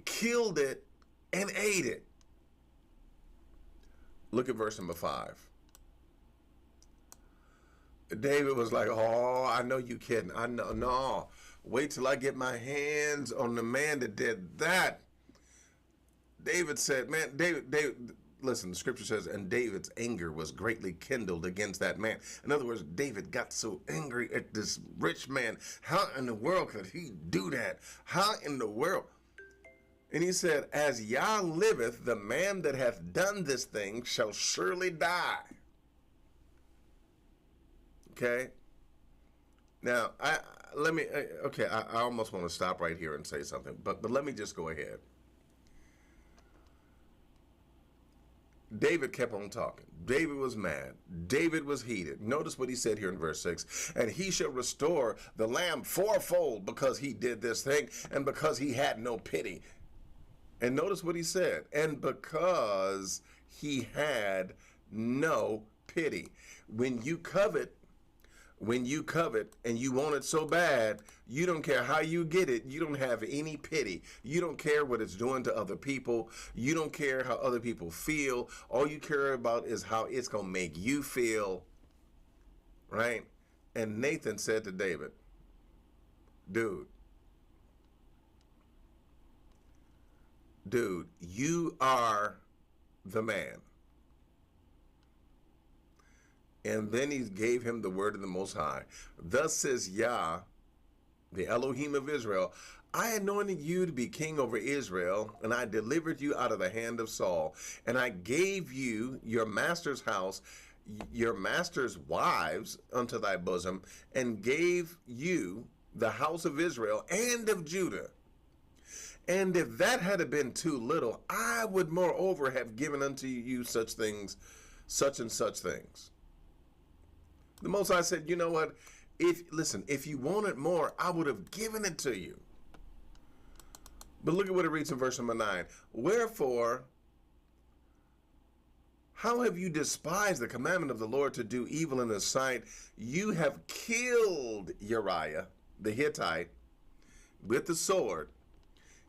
killed it, and ate it. Look at verse number 5. David was like, oh, I know you kidding. I know, no. Wait till I get my hands on the man that did that. David said, man, David, listen, the scripture says, and David's anger was greatly kindled against that man. In other words, David got so angry at this rich man. How in the world could he do that? How in the world? And he said, as Yah liveth, the man that hath done this thing shall surely die. Okay. Now, I almost want to stop right here and say something, but let me just go ahead. David kept on talking. David was mad. David was heated. Notice what he said here in verse 6. And he shall restore the lamb fourfold because he did this thing and because he had no pity. And notice what he said. And because he had no pity. When you covet and you want it so bad, you don't care how you get it. You don't have any pity. You don't care what it's doing to other people. You don't care how other people feel. All you care about is how it's going to make you feel, right? And Nathan said to David, dude, you are the man. And then he gave him the word of the Most High. Thus says Yah, the Elohim of Israel, I anointed you to be king over Israel, and I delivered you out of the hand of Saul. And I gave you your master's house, your master's wives unto thy bosom, and gave you the house of Israel and of Judah. And if that had been too little, I would moreover have given unto you such things, such and such things. The Most High said, you know what? If you wanted more, I would have given it to you. But look at what it reads in verse number 9. Wherefore, how have you despised the commandment of the Lord to do evil in his sight? You have killed Uriah the Hittite with the sword,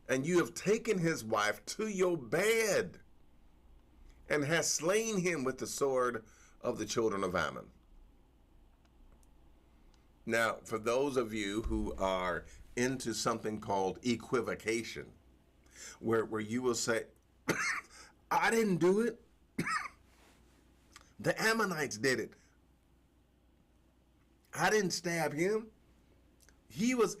and you have taken his wife to your bed, and hast slain him with the sword of the children of Ammon. Now, for those of you who are into something called equivocation, where you will say, I didn't do it. The Ammonites did it. I didn't stab him. He was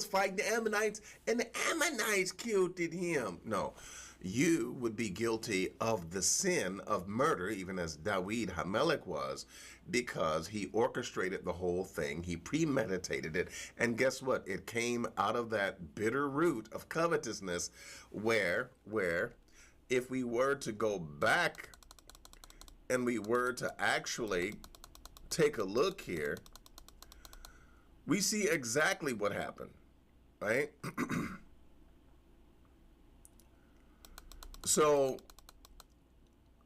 fighting the Ammonites, and the Ammonites killed him. No, you would be guilty of the sin of murder, even as Dawid Hamelech was, because he orchestrated the whole thing. He premeditated it. And guess what? It came out of that bitter root of covetousness where if we were to go back and we were to actually take a look here, we see exactly what happened, right? So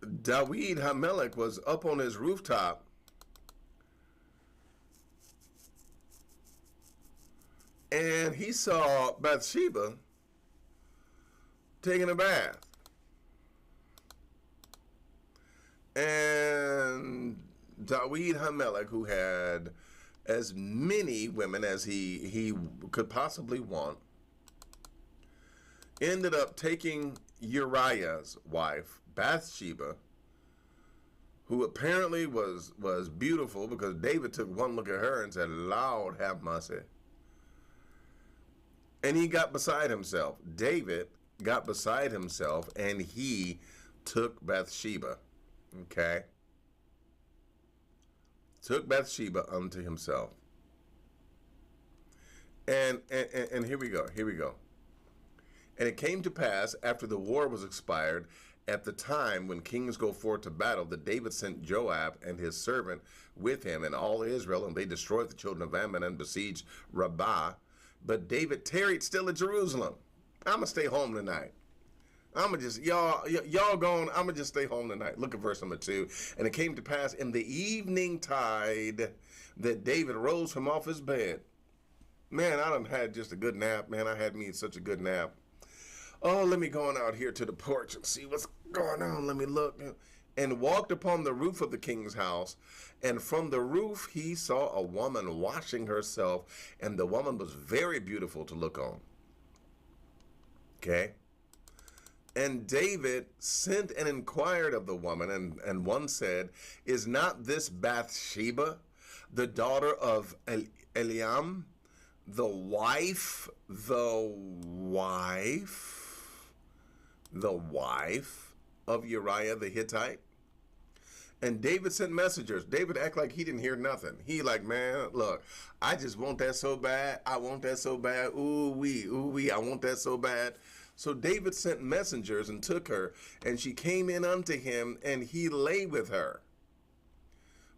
Dawid Hamelech was up on his rooftop, and he saw Bathsheba taking a bath. And Dawid Hamelech, who had as many women as he could possibly want, ended up taking Uriah's wife, Bathsheba, who apparently was beautiful, because David took one look at her and said, Lord have mercy. And he got beside himself. David got beside himself, and he took Bathsheba. Okay? Took Bathsheba unto himself. And here we go. And it came to pass, after the war was expired, at the time when kings go forth to battle, that David sent Joab and his servant with him and all Israel, and they destroyed the children of Ammon and besieged Rabbah. But David tarried still at Jerusalem. I'm going to stay home tonight. I'm going to just, y'all going, I'm going to just stay home tonight. Look at verse number 2. And it came to pass in the evening tide that David rose from off his bed. Man, I done had just a good nap, man. I had me such a good nap. Oh, let me go on out here to the porch and see what's going on. Let me look. And walked upon the roof of the king's house. And from the roof he saw a woman washing herself. And the woman was very beautiful to look on. Okay. And David sent and inquired of the woman. And one said, is not this Bathsheba, the daughter of Eliam, the wife of Uriah the Hittite? And David sent messengers. David act like he didn't hear nothing. He like, man, look, I just want that so bad. I want that so bad. Ooh wee, I want that so bad. So David sent messengers and took her, and she came in unto him, and he lay with her.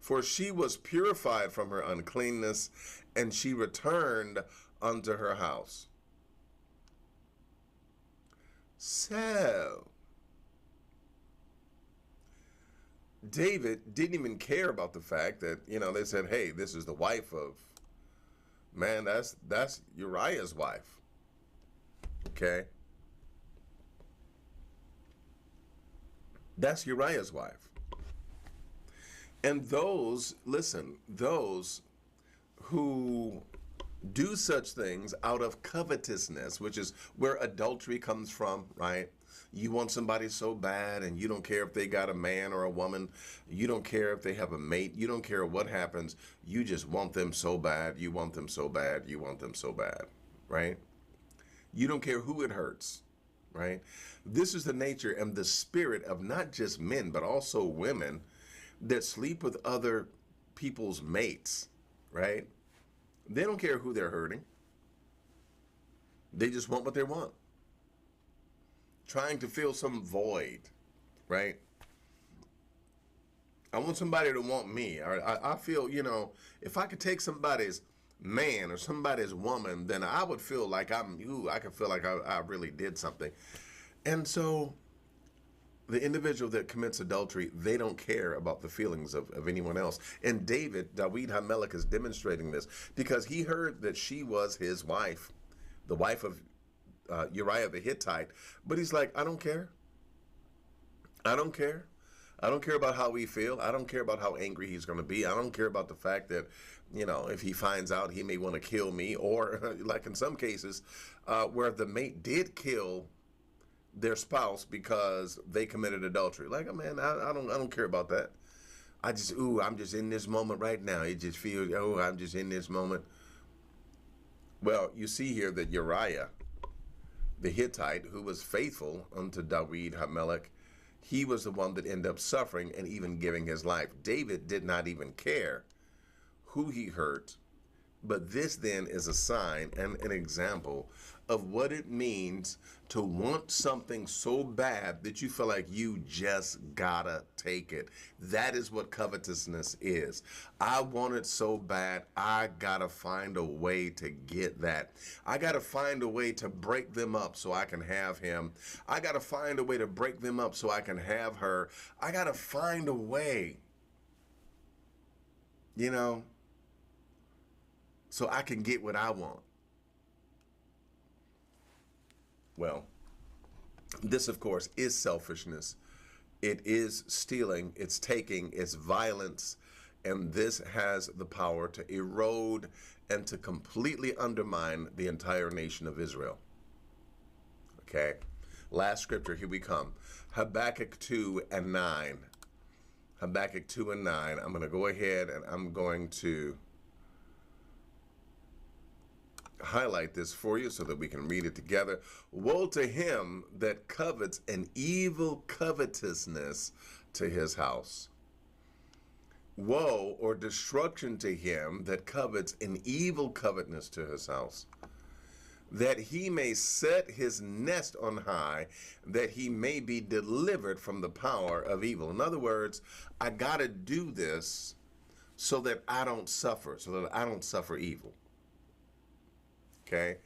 For she was purified from her uncleanness, and she returned unto her house. So David didn't even care about the fact that, they said, hey, this is the wife of, man, that's Uriah's wife. Okay? That's Uriah's wife. And those who do such things out of covetousness, which is where adultery comes from, right? You want somebody so bad, and you don't care if they got a man or a woman. You don't care if they have a mate. You don't care what happens. You just want them so bad. You want them so bad. You want them so bad, right? You don't care who it hurts, right? This is the nature and the spirit of not just men, but also women that sleep with other people's mates, right? They don't care who they're hurting. They just want what they want. Trying to fill some void, right? I want somebody to want me. I feel, if I could take somebody's man or somebody's woman, then I would feel like I could feel like I really did something. And so the individual that commits adultery, they don't care about the feelings of anyone else. And David Hamelech, is demonstrating this because he heard that she was his wife, the wife of Uriah the Hittite. But he's like, I don't care. I don't care. I don't care about how we feel. I don't care about how angry he's going to be. I don't care about the fact that, if he finds out, he may want to kill me. Or like in some cases where the mate did kill their spouse because they committed adultery. Like, man, I don't care about that. I'm just in this moment right now. It just feels, I'm just in this moment. Well, you see here that Uriah the Hittite, who was faithful unto David Hamelech, he was the one that ended up suffering and even giving his life. David did not even care who he hurt, but this then is a sign and an example of what it means to want something so bad that you feel like you just gotta take it. That is what covetousness is. I want it so bad, I gotta find a way to get that. I gotta find a way to break them up so I can have him. I gotta find a way to break them up so I can have her. I gotta find a way, so I can get what I want. Well, this, of course, is selfishness. It is stealing, it's taking, it's violence, and this has the power to erode and to completely undermine the entire nation of Israel. Okay? Last scripture, here we come. Habakkuk 2 and 9. Habakkuk 2 and 9. I'm going to go ahead and I'm going to highlight this for you so that we can read it together. Woe to him that covets an evil covetousness to his house. Woe or destruction to him that covets an evil covetousness to his house, that he may set his nest on high, that he may be delivered from the power of evil. In other words, I got to do this so that I don't suffer, evil. Okay?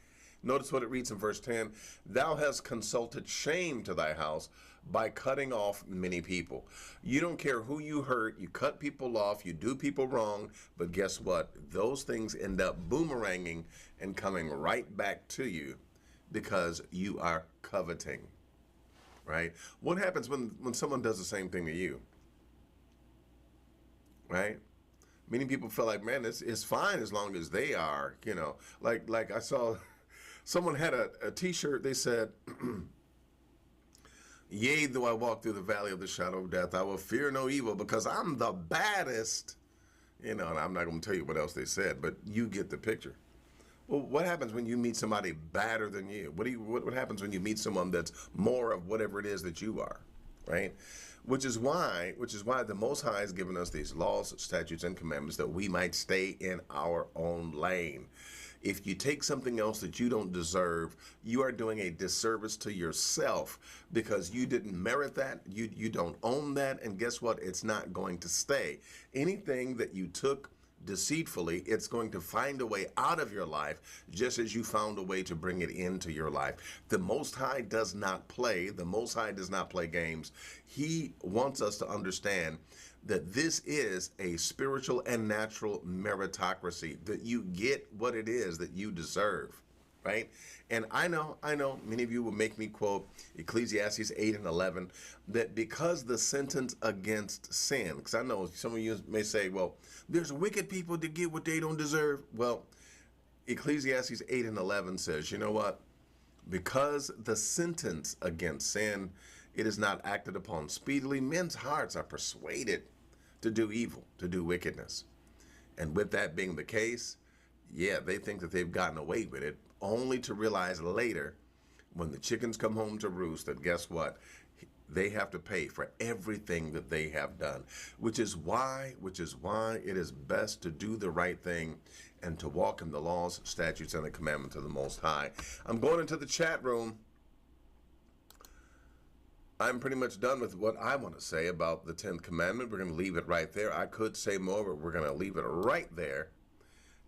Notice what it reads in verse 10. Thou hast consulted shame to thy house by cutting off many people. You don't care who you hurt. You cut people off. You do people wrong. But guess what? Those things end up boomeranging and coming right back to you because you are coveting. Right? What happens when someone does the same thing to you? Right? Many people feel like, man, it's fine as long as they are, like I saw someone had a t-shirt. They said, yea, though I walk through the valley of the shadow of death, I will fear no evil because I'm the baddest, and I'm not going to tell you what else they said, but you get the picture. Well, what happens when you meet somebody badder than you? What happens when you meet someone that's more of whatever it is that you are, right? Which is why the Most High has given us these laws, statutes, and commandments that we might stay in our own lane. If you take something else that you don't deserve, you are doing a disservice to yourself because you didn't merit that, you don't own that, and guess what? It's not going to stay. Anything that you took deceitfully, it's going to find a way out of your life just as you found a way to bring it into your life. The Most High does not play. The Most High does not play games. He wants us to understand that this is a spiritual and natural meritocracy, that you get what it is that you deserve, right? And I know many of you will make me quote Ecclesiastes 8 and 11, that because the sentence against sin, because I know some of you may say, well, there's wicked people that get what they don't deserve. Well, Ecclesiastes 8 and 11 says, you know what? Because the sentence against sin, it is not acted upon speedily, men's hearts are persuaded to do evil, to do wickedness. And with that being the case, yeah, they think that they've gotten away with it, only to realize later when the chickens come home to roost that guess what? They have to pay for everything that they have done, which is why it is best to do the right thing and to walk in the laws, statutes, and the commandments of the Most High. I'm going into the chat room. I'm pretty much done with what I want to say about the 10th commandment. We're going to leave it right there. I could say more, but we're going to leave it right there.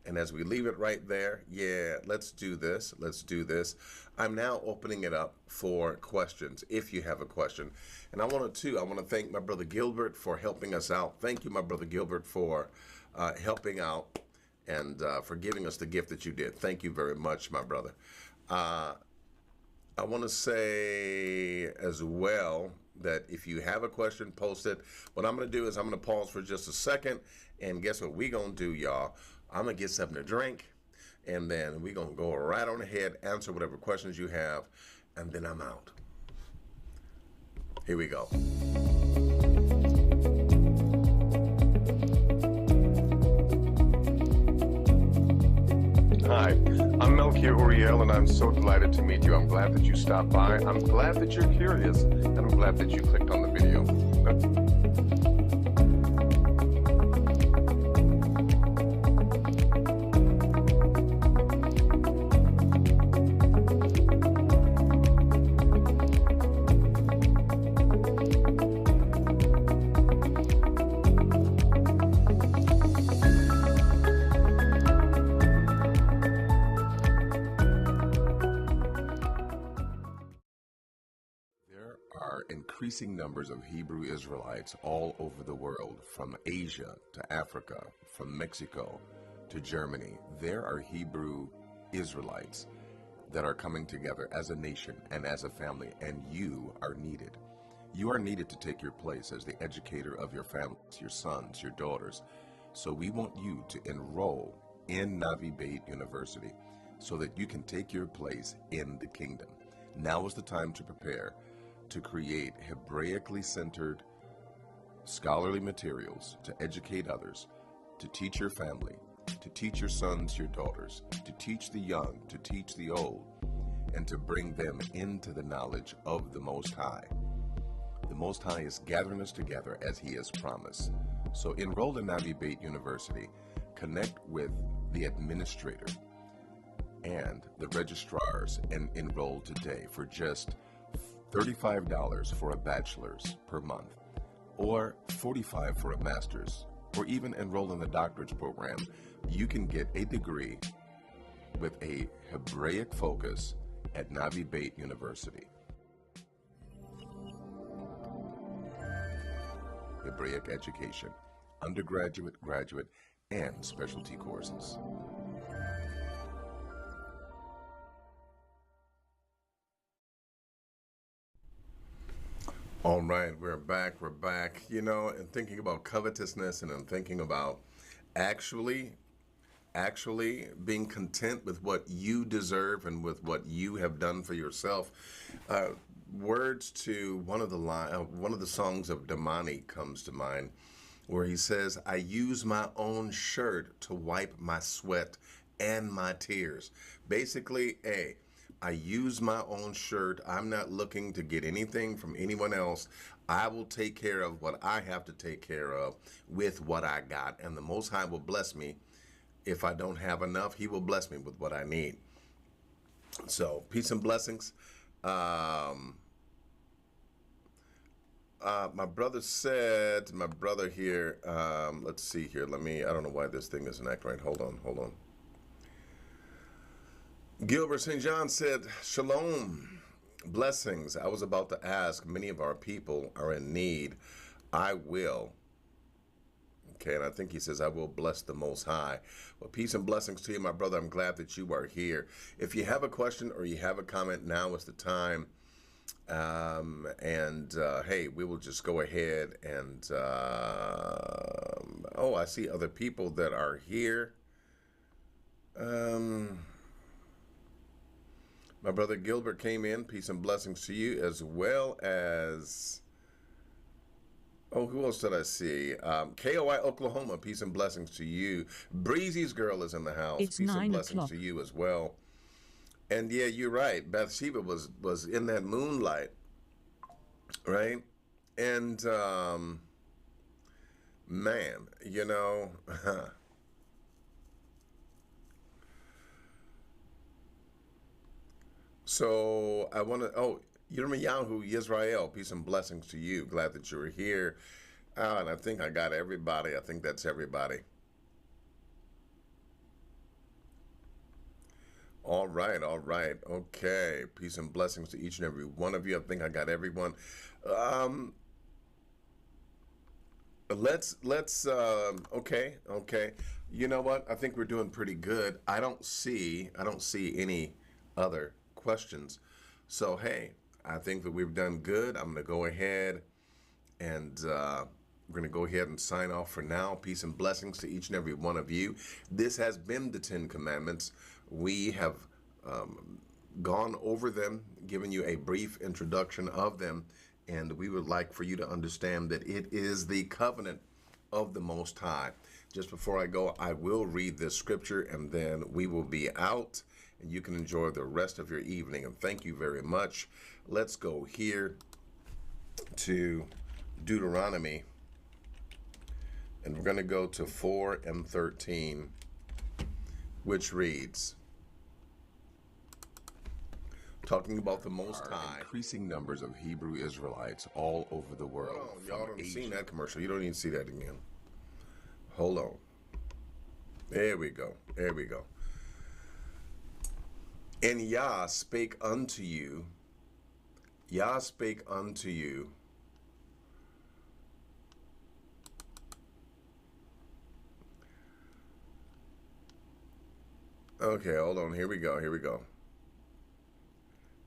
And as we leave it right there, yeah, let's do this. Let's do this. I'm now opening it up for questions, if you have a question. And I want to thank my brother Gilbert for helping us out. Thank you, my brother Gilbert, for helping out and for giving us the gift that you did. Thank you very much, my brother. I want to say as well that if you have a question, post it. What I'm going to do is I'm going to pause for just a second. And guess what we're going to do, y'all? I'm going to get something to drink. And then we're going to go right on ahead, answer whatever questions you have. And then I'm out. Here we go. Hi, I'm Melchior Uriel, and I'm so delighted to meet you. I'm glad that you stopped by. I'm glad that you're curious, and I'm glad that you clicked on the video. Increasing numbers of Hebrew Israelites all over the world, from Asia to Africa, from Mexico to Germany. There are Hebrew Israelites that are coming together as a nation and as a family, and you are needed. You are needed to take your place as the educator of your families, your sons, your daughters. So we want you to enroll in Navi Beit University so that you can take your place in the kingdom. Now is the time to prepare to create Hebraically centered scholarly materials to educate others, to teach your family, to teach your sons, your daughters, to teach the young, to teach the old, and to bring them into the knowledge of the Most High. The Most High is gathering us together as He has promised. So enroll in Navi Beit University, connect with the administrator and the registrars, and enroll today for just $35 for a bachelor's per month, or $45 for a master's, or even enroll in the doctorate's program. You can get a degree with a Hebraic focus at Navi Beit University. Hebraic education, undergraduate, graduate, and specialty courses. All right, we're back. You know, and thinking about covetousness, and I'm thinking about actually being content with what you deserve and with what you have done for yourself. Words to one of the songs of Damani comes to mind, where he says, "I use my own shirt to wipe my sweat and my tears." Basically, I use my own shirt. I'm not looking to get anything from anyone else. I will take care of what I have to take care of with what I got. And the Most High will bless me. If I don't have enough, He will bless me with what I need. So, peace and blessings. My brother here, let's see here. I don't know why this thing isn't acting right. Hold on. Gilbert St. John said, "Shalom, blessings. I was about to ask, many of our people are in need. I will." Okay, and I think he says, "I will bless the Most High." Well, peace and blessings to you, my brother. I'm glad that you are here. If you have a question or you have a comment, now is the time. Hey, we will just go ahead and, I see other people that are here. My brother Gilbert came in. Peace and blessings to you, as well as, who else did I see? KOI Oklahoma, peace and blessings to you. Breezy's girl is in the house. It's peace 9 and blessings o'clock. to you as well. And yeah, you're right. Bathsheba was in that moonlight. right? And man, so I want to. Oh, Yirmiyahu Yisrael, peace and blessings to you. Glad that you were here. And I think I got everybody. I think that's everybody. All right, all right. Okay. Peace and blessings to each and every one of you. I think I got everyone. Um, okay. You know what? I think we're doing pretty good. I don't see any other questions. So hey, I think that we've done good. I'm gonna go ahead and we're going to go ahead and sign off for now. Peace and blessings to each and every one of you. This has been the Ten Commandments. We have gone over them, given you a brief introduction of them, and we would like for you to understand that it is the covenant of the Most High. Just before I go, I will read this scripture and then we will be out and you can enjoy the rest of your evening. And thank you very much. Let's go here to Deuteronomy, and we're going to go to 4 and 13, which reads, talking about the Most High, increasing numbers of Hebrew Israelites all over the world. Oh, y'all haven't seen that commercial. You don't need to see that again. Hold on. There we go. There we go. And Yah spake unto you. Yah spake unto you. Okay, hold on. Here we go. Here we go.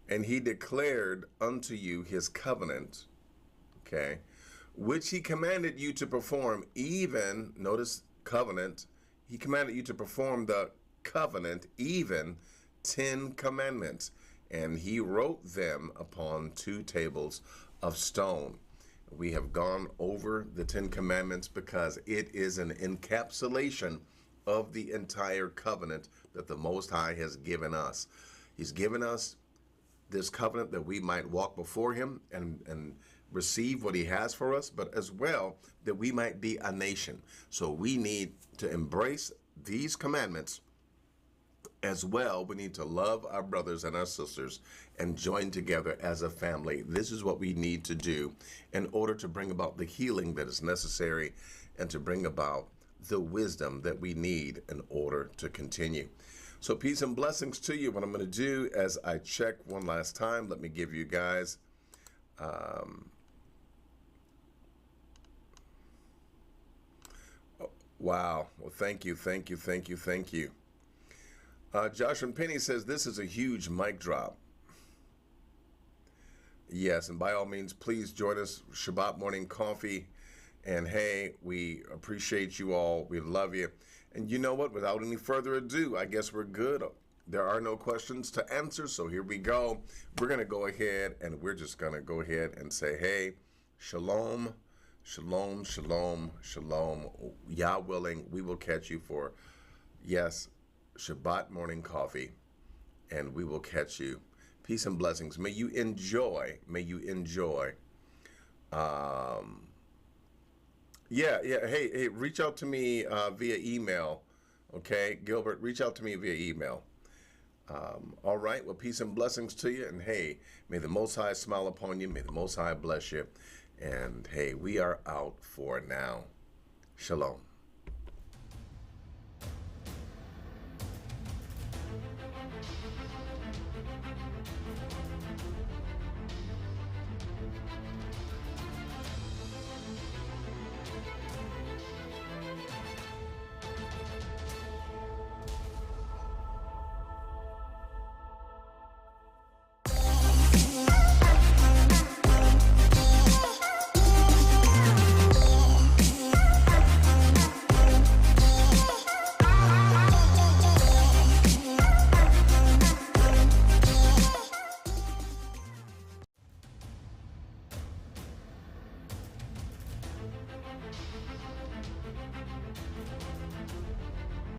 And he declared unto you his covenant, okay, which he commanded you to perform, even, notice covenant, he commanded you to perform the covenant, even 10 commandments. And he wrote them upon 2 tables of stone. We have gone over the 10 commandments because it is an encapsulation of the entire covenant that the Most High has given us. He's given us this covenant that we might walk before him and receive what he has for us, but as well that we might be a nation. So we need to embrace these commandments as well. We need to love our brothers and our sisters and join together as a family. This is what we need to do in order to bring about the healing that is necessary and to bring about the wisdom that we need in order to continue. So peace and blessings to you. What I'm going to do as I check one last time, let me give you guys wow. Well, thank you. Josh and Penny says this is a huge mic drop. Yes, and by all means, please join us, Shabbat morning coffee. And hey, we appreciate you all. We love you. And you know what? Without any further ado, I guess we're good. There are no questions to answer, so here we go. We're going to go ahead and we're just going to go ahead and say, hey, shalom, shalom, shalom, shalom. Yah willing, we will catch you for, yes, Shabbat morning coffee, and we will catch you. Peace and blessings. May you enjoy, hey, reach out to me via email, okay? Gilbert, reach out to me via email. All right, well, peace and blessings to you, and hey, may the Most High smile upon you, may the Most High bless you, and hey, we are out for now. Shalom.